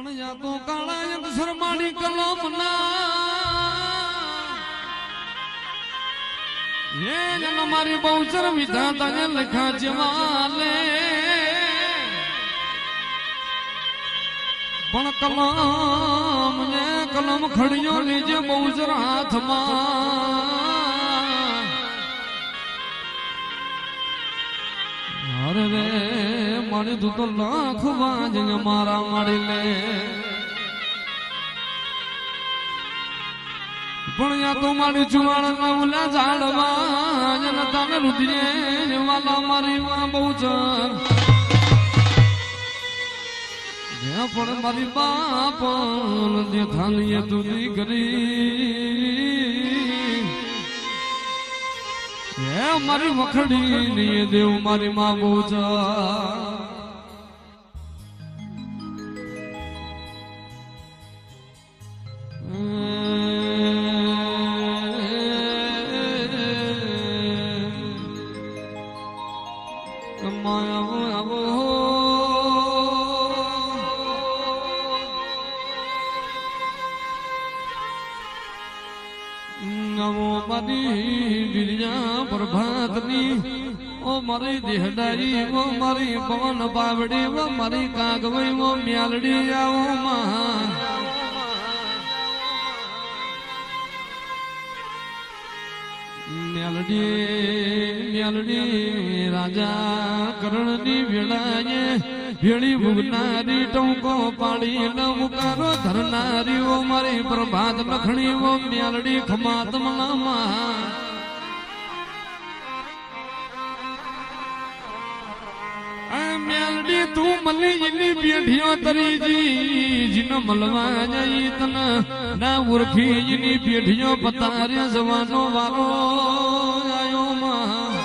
પણ યા તો કાળા અક્ષર માડી કલમ ના મારી બહુચર વિધાતા ને લખા જવાલે પણ કલમ ખડિયો લેજે બહુચર હાથમાં અરે રે મારી તું તો લાખ વાજ મારા માડી લે પણ યા તો મારી ચુવાણ ના ઉલા ઝાડવા જનતા ને રુદરે વાલા મારી માં બહુચર જ્યાં પણ મારી બાપ દેખાલીએ તું દીકરી હે મારી વખડી લીએ દેવ મારી માં બહુચર પ્રભાતની ઓ મારી દેહડાઈ ઓ મારી પવન બાવડી ઓ મારી કાગવઈ ઓ મ્યાલડી આવો માં મ્યાલડી રાજા કરણની વેળાએ ભેળી ભૂગનારી ટોકો પાડી નવકારો ધરનારી ઓ મારી પ્રભાત લખણી ઓ મ્યાલડી ખમાત મનામાં મ્યાલડી તું મલી એની પેઢીઓ તરીજી જીન મલવા જઈ તન ના ઓળખી એની પેઢીઓ પતારે જવાનો વારો આયો માં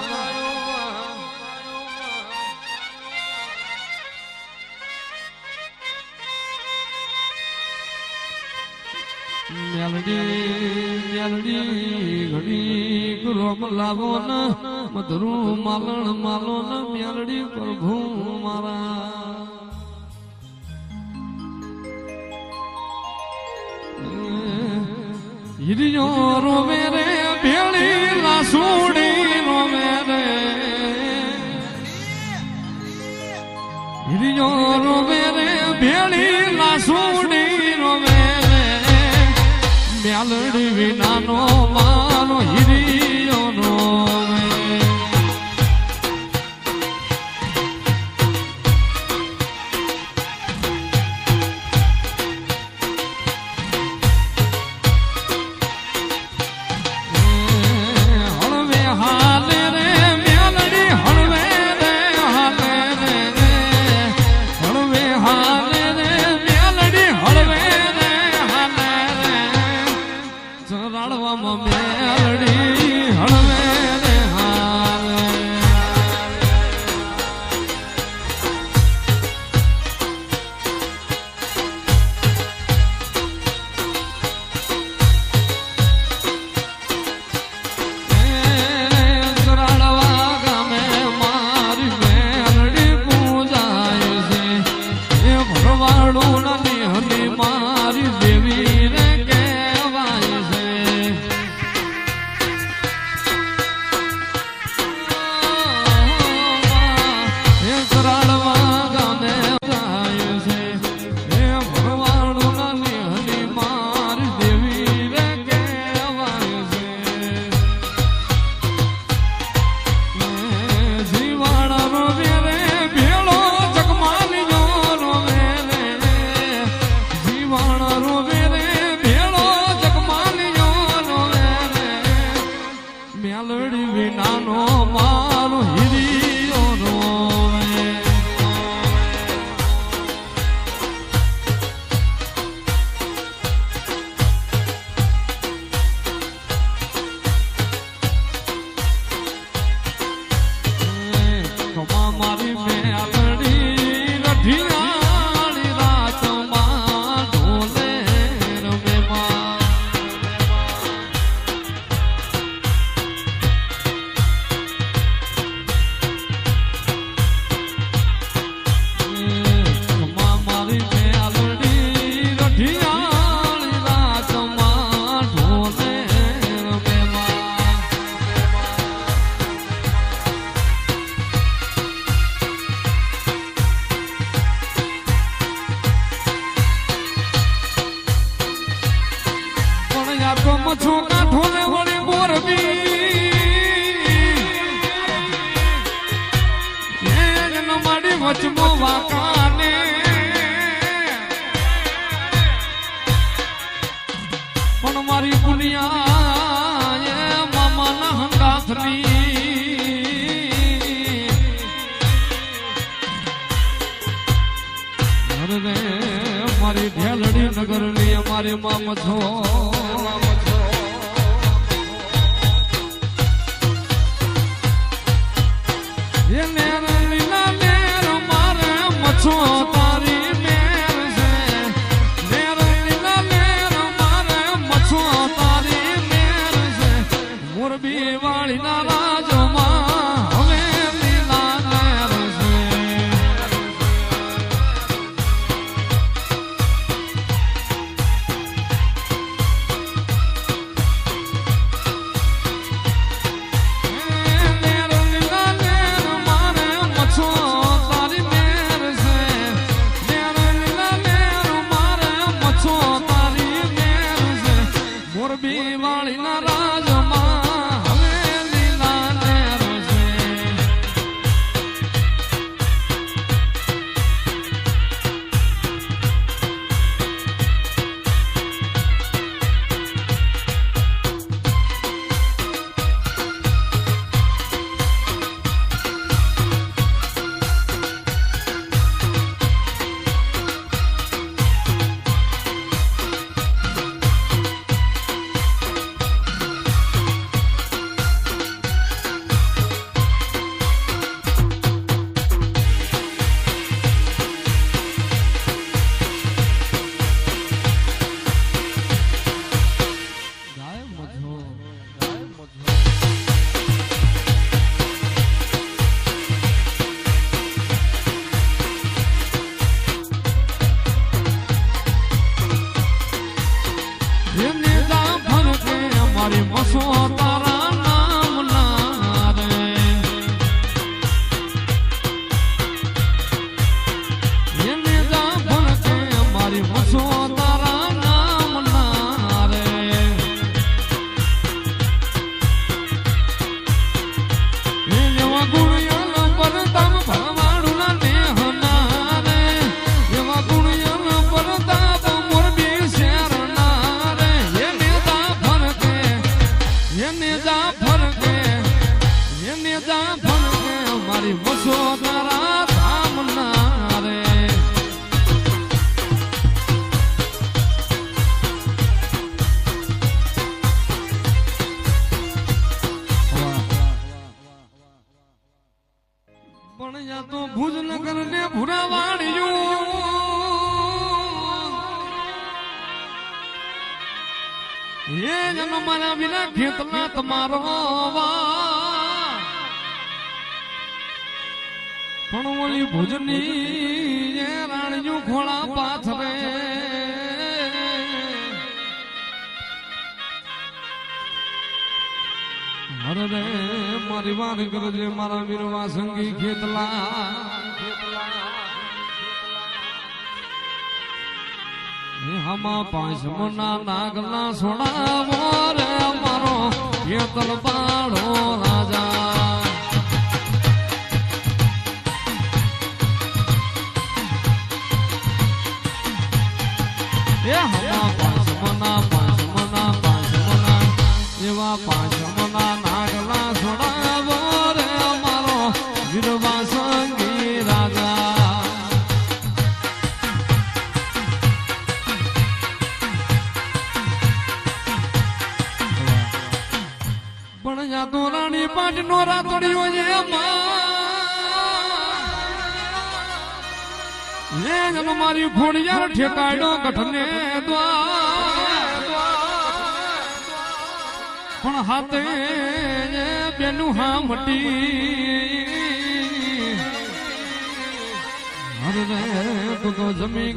મ્યાલડી ઘડી રોમ લાવો ન મધુરું માલણ માલો ન મ્યાલડી પ્રભુ મારા હિરિયો રોવે રે ભેળી લાસુડી રોવે રે હિરિયો રોવે રે ભેળી લાસુડી રોવે મ્યાલડી વિનાનો મારો હિરિયો રોવે હળવે હાલે રે મ્યાલડી હળવે રે હાલે રે હળવે હાલે રે મ્યાલડી હળવે રે હાલે રે ચરાડવામાં મ્યાલડી છો કાઠો ને વળી મોરબી મારી વચમો વાકાને પણ મારી પુનિયા એ મામાના હંગાથની રે મારી ઢેલડી નગરની અમારી મામ છો છો તારી મેર છે મેર લીલા મેર મારે મછો તારી મેર છે મોરબી વાળીના રાજમાં હવે લીલા મેર છે મેર લીલા મેર મારે મછો મોરબી વાળીના રાજમાં હવે લીલા નેર છે મારી મસો તારા નામ ના રે એને જા ભણકે મારી મસો તારા નામ ના રે એવા ગુણિયા પર તમ ભવાડું ના નેહના રે એવા ગુણિયા પર તમ મોરબી શેર ના રે એને જા ભણકે મારી મસો તારા ધામ ના રે પણ યા તો ભુજનગર ને ભુરાવાડ્યું એ જન મારા વિના ખેતના તમારો પણ ઓલી ભુજની રાણીયું ખોળા પાથરે અરે રે મારી વાત કરજે મારા વીરવા સંગી ખેતલા હમા પાંચ મના નાગલા સોડાવો રે મારો ખેતલ પાડો રાજા હમા પાંચ મના એવા પાંચ મના નાગલા સોડાવો રે મારો વીરવા સંગી રાજા પણ યા તો રાણી પાંચ નો રાતોડ્યો છે મારી ખોડિયાર ઠેકાડ્યો ગઠને પણ હાથે બેનું હા મટી અરે રે તું તો જમી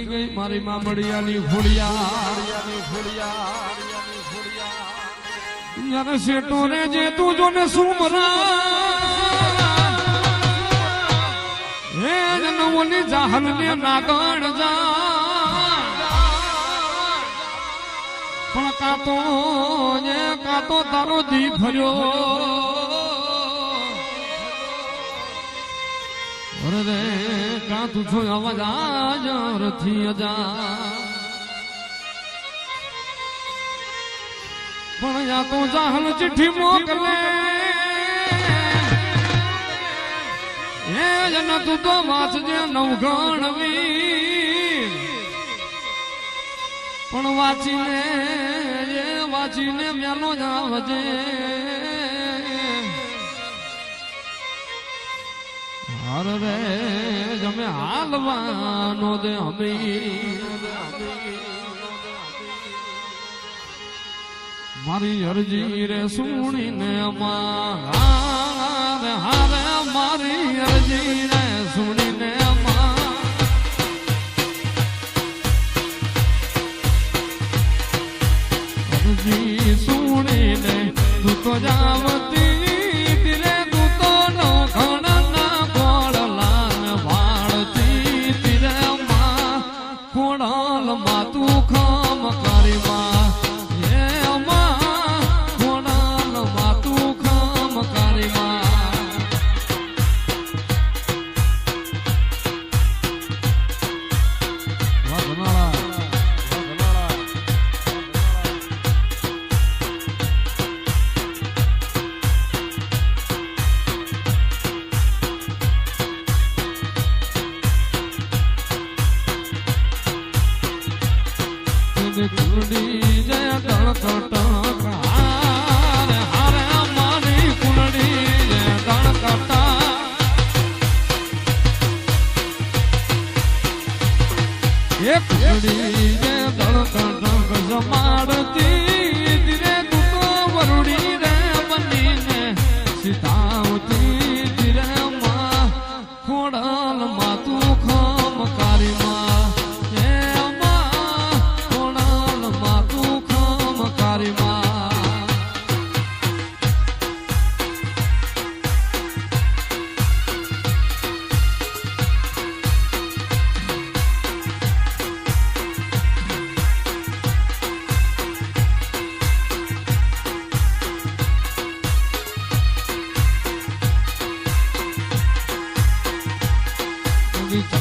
ગઈ મારી મામડિયાની ખોડિયા શેટો રે જે તું જો ને સુમરા હે જનમોની જાહલ ને નાગણ જા પણ કાતો તારો દી ફર્યો રે કા તું છો અવાજ આજરથી અજા પણ યા તો જાહલ ચિઠ્ઠી મોકલે એ જન તું તો વાંચજે નવગણવી પણ વાંચીને મેલો જ આવજે હર રે જમે હાલવાનો દે મારી અરજી રે સુણીને હારે મારી અરજી રે સુણીને અરજી સુણીને તું તો જાવતી રે તું તો નો ઘણા ગોળલા વાળતી તીરે માં કોડલ માં તું ખમ કરી માં કુંડી જય દળકટ હારે મારી કુંડી જય દળકટ એક કુંડી જય દળકટ જમાડતી ધીરે તું તો વરુડી રે બનીને સીતાવતી ધીરે માં ખોડલ માં તું ખમ કારી માં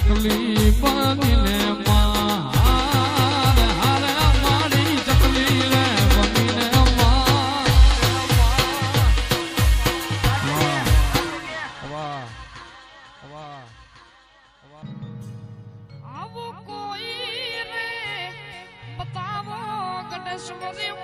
ચકલી બનીને હારે મારી ચકલી રે બનીને આવું કોઈ રે બતાવો ગણેશ્વરી